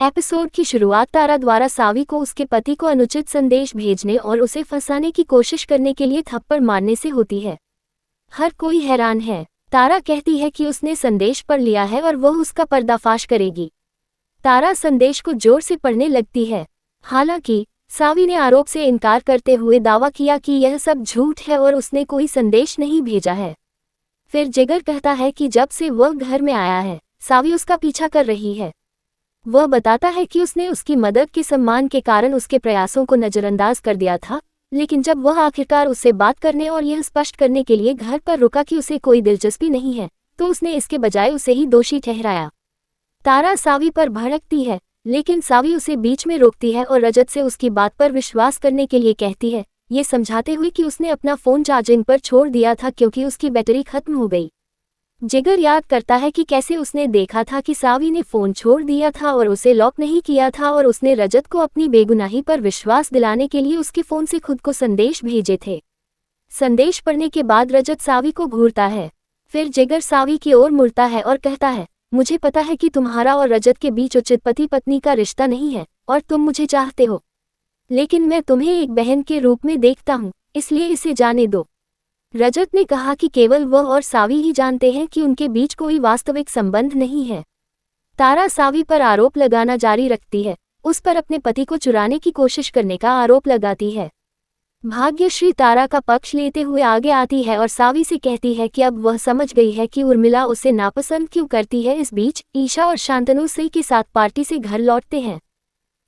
Episode की शुरुआत तारा द्वारा सावी को उसके पति को अनुचित संदेश भेजने और उसे फंसाने की कोशिश करने के लिए थप्पड़ मारने से होती है। हर कोई हैरान है। तारा कहती है कि उसने संदेश पढ़ लिया है और वह उसका पर्दाफाश करेगी। तारा संदेश को जोर से पढ़ने लगती है। हालांकि सावी ने आरोप से इनकार करते हुए दावा किया कि यह सब झूठ है और उसने कोई संदेश नहीं भेजा है। फिर जिगर कहता है कि जब से वह घर में आया है सावी उसका पीछा कर रही है। वह बताता है कि उसने उसकी मदद के सम्मान के कारण उसके प्रयासों को नज़रअंदाज कर दिया था, लेकिन जब वह आखिरकार उससे बात करने और यह स्पष्ट करने के लिए घर पर रुका कि उसे कोई दिलचस्पी नहीं है, तो उसने इसके बजाय उसे ही दोषी ठहराया। तारा सावी पर भड़कती है, लेकिन सावी उसे बीच में रोकती है और रजत से उसकी बात पर विश्वास करने के लिए कहती है, ये समझाते हुए कि उसने अपना फ़ोन चार्जिंग पर छोड़ दिया था क्योंकि उसकी बैटरी खत्म हो गई। जिगर याद करता है कि कैसे उसने देखा था कि सावी ने फ़ोन छोड़ दिया था और उसे लॉक नहीं किया था और उसने रजत को अपनी बेगुनाही पर विश्वास दिलाने के लिए उसके फ़ोन से खुद को संदेश भेजे थे। संदेश पढ़ने के बाद रजत सावी को घूरता है। फिर जिगर सावी की ओर मुड़ता है और कहता है, मुझे पता है कि तुम्हारा और रजत के बीच उचित पति पत्नी का रिश्ता नहीं है और तुम मुझे चाहते हो, लेकिन मैं तुम्हें एक बहन के रूप में देखता हूँ, इसलिए इसे जाने दो। रजत ने कहा कि केवल वह और सावी ही जानते हैं कि उनके बीच कोई वास्तविक संबंध नहीं है। तारा सावी पर आरोप लगाना जारी रखती है, उस पर अपने पति को चुराने की कोशिश करने का आरोप लगाती है। भाग्यश्री तारा का पक्ष लेते हुए आगे आती है और सावी से कहती है कि अब वह समझ गई है कि उर्मिला उसे नापसंद क्यों करती है। इस बीच ईशा और शांतनु सई के साथ पार्टी से घर लौटते हैं।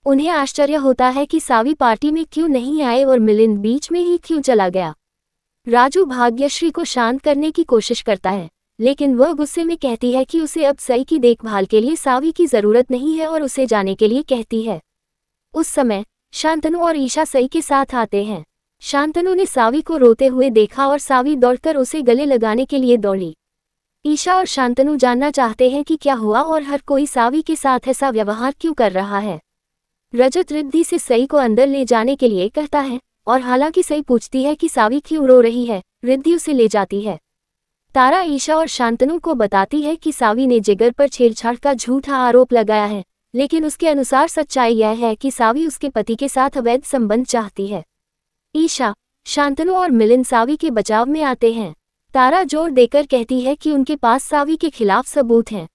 उन्हें आश्चर्य होता है कि सावी पार्टी में क्यों नहीं आए और मिलिंद बीच में ही क्यों चला गया। राजू भाग्यश्री को शांत करने की कोशिश करता है, लेकिन वह गुस्से में कहती है कि उसे अब सई की देखभाल के लिए सावी की ज़रूरत नहीं है और उसे जाने के लिए कहती है। उस समय शांतनु और ईशा सई के साथ आते हैं। शांतनु ने सावी को रोते हुए देखा और सावी दौड़कर उसे गले लगाने के लिए दौड़ी। ईशा और शांतनु जानना चाहते हैं कि क्या हुआ और हर कोई सावी के साथ ऐसा व्यवहार क्यों कर रहा है। रजत रिद्धि से सई को अंदर ले जाने के लिए कहता है और हालांकि सई पूछती है कि सावी क्यों रो रही है, रिद्धि उसे ले जाती है। तारा ईशा और शांतनु को बताती है कि सावी ने जिगर पर छेड़छाड़ का झूठा आरोप लगाया है, लेकिन उसके अनुसार सच्चाई यह है कि सावी उसके पति के साथ अवैध संबंध चाहती है। ईशा, शांतनु और मिलिंद सावी के बचाव में आते हैं। तारा जोर देकर कहती है कि उनके पास सावी के खिलाफ सबूत हैं।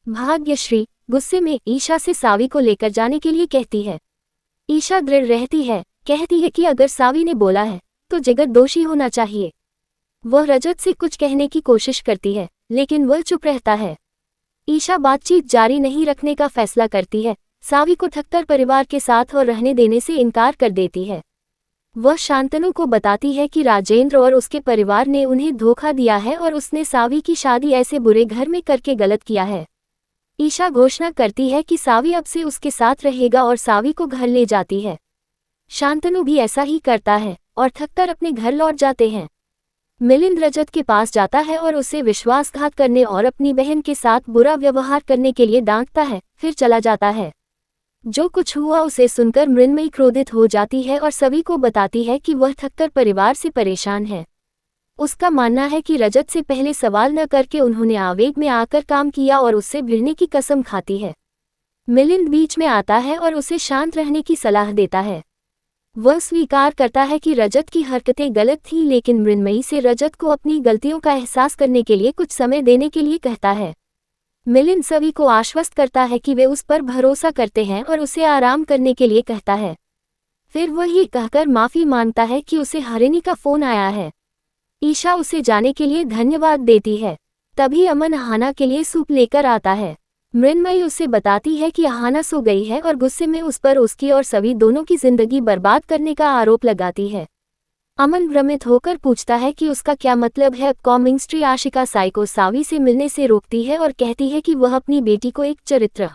भाग्यश्री गुस्से में ईशा से सावी को लेकर जाने के लिए कहती है। ईशा दृढ़ रहती है, कहती है कि अगर सावी ने बोला है तो जिगर दोषी होना चाहिए। वह रजत से कुछ कहने की कोशिश करती है, लेकिन वह चुप रहता है। ईशा बातचीत जारी नहीं रखने का फैसला करती है, सावी को ठक्कर परिवार के साथ और रहने देने से इनकार कर देती है। वह शांतनु को बताती है कि राजेंद्र और उसके परिवार ने उन्हें धोखा दिया है और उसने सावी की शादी ऐसे बुरे घर में करके गलत किया है। ईशा घोषणा करती है कि सावी अब से उसके साथ रहेगा और सावी को घर ले जाती है। शांतनु भी ऐसा ही करता है और थककर अपने घर लौट जाते हैं। मिलिंद रजत के पास जाता है और उसे विश्वासघात करने और अपनी बहन के साथ बुरा व्यवहार करने के लिए डांटता है, फिर चला जाता है। जो कुछ हुआ उसे सुनकर मृण्मयी क्रोधित हो जाती है और सभी को बताती है कि वह थककर परिवार से परेशान है। उसका मानना है कि रजत से पहले सवाल न करके उन्होंने आवेग में आकर काम किया और उससे भिड़ने की कसम खाती है। मिलिंद बीच में आता है और उसे शांत रहने की सलाह देता है। वह स्वीकार करता है कि रजत की हरकतें गलत थीं, लेकिन मृण्मयी से रजत को अपनी गलतियों का एहसास करने के लिए कुछ समय देने के लिए कहता है। मिलिंद सभी को आश्वस्त करता है कि वे उस पर भरोसा करते हैं और उसे आराम करने के लिए कहता है। फिर वह ये कहकर माफ़ी मांगता है कि उसे हरिणी का फ़ोन आया है। ईशा उसे जाने के लिए धन्यवाद देती है। तभी अमन अहाना के लिए सूप लेकर आता है। मृण्मयी उसे बताती है कि अहाना सो गई है और गुस्से में उस पर उसकी और सभी दोनों की जिंदगी बर्बाद करने का आरोप लगाती है। अमन भ्रमित होकर पूछता है कि उसका क्या मतलब है। कॉमिंग स्त्री आशिका साई को सावी से मिलने से रोकती है और कहती है कि वह अपनी बेटी को एक चरित्र